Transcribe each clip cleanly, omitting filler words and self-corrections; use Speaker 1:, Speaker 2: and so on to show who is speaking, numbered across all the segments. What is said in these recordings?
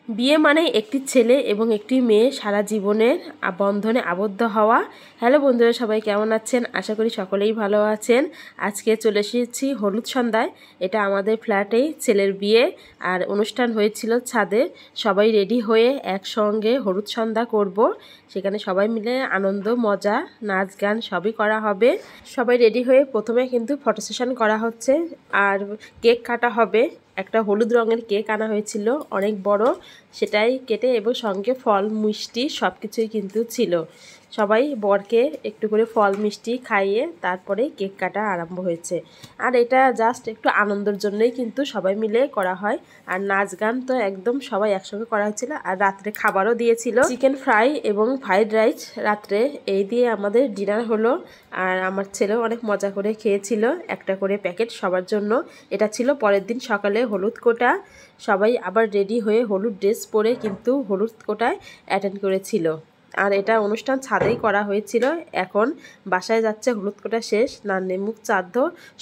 Speaker 1: বিয়ে মানে একটি ছেলে এবং একটি মেয়ে সারা জীবনের বন্ধনে আবদ্ধ হওয়া। হ্যালো বন্ধুরা, সবাই কেমন আছেন? আশা করি সকলেই ভালো আছেন। আজকে চলে এসেছি হলুদ সন্ধ্যায়। এটা আমাদের ফ্ল্যাটেই ছেলের বিয়ে, আর অনুষ্ঠান হয়েছিল ছাদে। সবাই রেডি হয়ে একসঙ্গে হলুদ সন্ধ্যা করব। সেখানে সবাই মিলে আনন্দ মজা নাচ গান সবই করা হবে। সবাই রেডি হয়ে প্রথমে কিন্তু ফটো সেশন করা হচ্ছে, আর কেক কাটা হবে। একটা হলুদ রঙের কেক আনা হয়েছিল, অনেক বড়, সেটাই কেটে এবং সঙ্গে ফল মিষ্টি সব কিছুই কিন্তু ছিল। সবাই বরকে একটু করে ফল মিষ্টি খাইয়ে তারপরে কেক কাটা আরম্ভ হয়েছে। আর এটা জাস্ট একটু আনন্দের জন্যই কিন্তু সবাই মিলে করা হয়। আর নাচ গান তো একদম সবাই একসঙ্গে করা হয়েছিল। আর রাত্রে খাবারও দিয়েছিল, চিকেন ফ্রাই এবং ফ্রাইড রাইস রাত্রে। এই দিয়ে আমাদের ডিনার হলো। আর আমার ছেলেও অনেক মজা করে খেয়েছিল, একটা করে প্যাকেট সবার জন্য। এটা ছিল পরের দিন সকালে হলুদ কোটা। সবাই আবার রেডি হয়ে হলুদ ড্রেস পরে কিন্তু হলুদ কোটায় অ্যাটেন্ড করেছিল। আর এটা অনুষ্ঠান ছাদেই করা হয়েছিল। এখন বাসায় যাচ্ছে, হলুদ কোটা শেষ, নান্নি মুখ শ্রাদ্ধ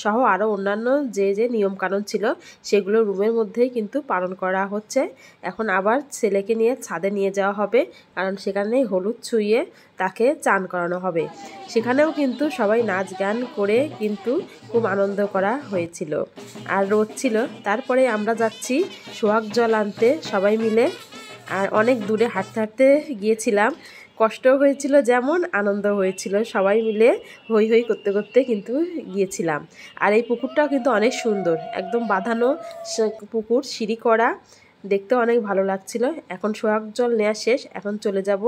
Speaker 1: সহ আরও অন্যান্য যে নিয়মকানুন ছিল সেগুলো রুমের মধ্যেই কিন্তু পালন করা হচ্ছে। এখন আবার ছেলেকে নিয়ে ছাদে নিয়ে যাওয়া হবে, কারণ সেখানে হলুদ ছুঁয়ে তাকে চান করানো হবে। সেখানেও কিন্তু সবাই নাচ গান করে কিন্তু খুব আনন্দ করা হয়েছিল। আর রোদ ছিল। তারপরে আমরা যাচ্ছি সোহাগ জল আনতে সবাই মিলে। আর অনেক দূরে হাঁটতে হাঁটতে গিয়েছিলাম, কষ্ট হয়েছিল যেমন আনন্দ হয়েছিল। সবাই মিলে হই হই করতে করতে কিন্তু গিয়েছিলাম। আর এই পুকুরটাও কিন্তু অনেক সুন্দর, একদম বাঁধানো পুকুর, সিঁড়ি করা, দেখতে অনেক ভালো লাগছিল। এখন সোহাগ জল নেওয়া শেষ, এখন চলে যাব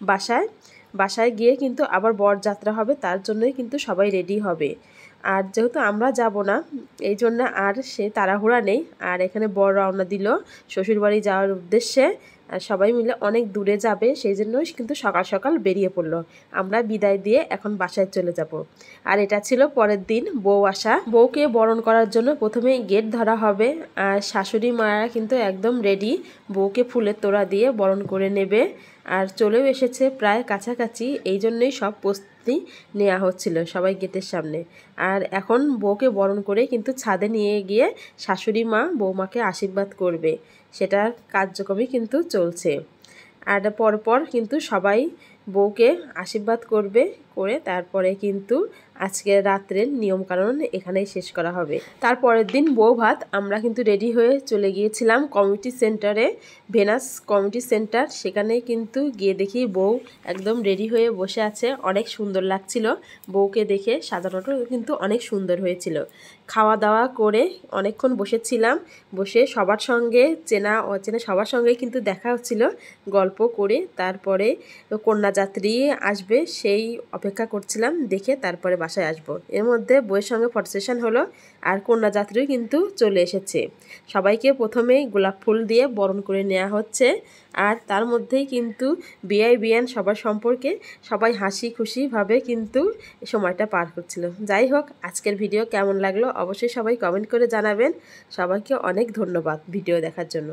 Speaker 1: বাসায়। বাসায় গিয়ে কিন্তু আবার বরযাত্রা হবে, তার জন্যই কিন্তু সবাই রেডি হবে। আর যেহেতু আমরা যাব না, এই জন্য আর সে তাড়াহুড়া নেই। আর এখানে বর রওনা দিল শ্বশুরবাড়ি যাওয়ার উদ্দেশ্যে। আর সবাই মিলে অনেক দূরে যাবে, সেই জন্যই কিন্তু সকাল সকাল বেরিয়ে পড়লো। আমরা বিদায় দিয়ে এখন বাসায় চলে যাব। আর এটা ছিল পরের দিন বউ আসা। বউকে বরণ করার জন্য প্রথমেই গেট ধরা হবে। আর শাশুড়ি মায়েরা কিন্তু একদম রেডি, বউকে ফুলের তোড়া দিয়ে বরণ করে নেবে। আর চলেও এসেছে প্রায় কাছাকাছি, এই জন্যই সব প্রস্তুতি নেওয়া হচ্ছিল সবাই গেটের সামনে। আর এখন বউকে বরণ করে কিন্তু ছাদে নিয়ে গিয়ে শাশুড়ি মা বৌমাকে আশীর্বাদ করবে, সেটার কার্যক্রমই কিন্তু চলছে। আর পরপর কিন্তু সবাই বউকে আশীর্বাদ করবে, করে তারপরে কিন্তু আজকে রাত্রের নিয়মকানুন এখানেই শেষ করা হবে। তারপরের দিন বউ ভাত। আমরা কিন্তু রেডি হয়ে চলে গিয়েছিলাম কমিউনিটি সেন্টারে, ভেনাস কমিউনিটি সেন্টার। সেখানে কিন্তু গিয়ে দেখি বউ একদম রেডি হয়ে বসে আছে, অনেক সুন্দর লাগছিল। বউকে দেখে সাজানোটা কিন্তু অনেক সুন্দর হয়েছিল। খাওয়া দাওয়া করে অনেকক্ষণ বসেছিলাম, বসে সবার সঙ্গে চেনা অচেনা সবার সঙ্গে কিন্তু দেখা হচ্ছিল। গল্প করে তারপরে কন্যাযাত্রী আসবে সেই অপেক্ষা করছিলাম, দেখে তারপরে বাসায় আসব। এর মধ্যে বউয়ের সঙ্গে ফটো সেশন হলো, আর কন্যাযাত্রীও কিন্তু চলে এসেছে। সবাইকে প্রথমেই গোলাপ ফুল দিয়ে বরণ করে নেওয়া হচ্ছে। আর তার মধ্যেই কিন্তু বিআইবিএন সবার সম্পর্কে সবাই হাসি খুশিভাবে কিন্তু সময়টা পার করছিল। যাই হোক, আজকের ভিডিও কেমন লাগলো অবশ্যই সবাই কমেন্ট করে জানাবেন। সবাইকে অনেক ধন্যবাদ ভিডিও দেখার জন্য।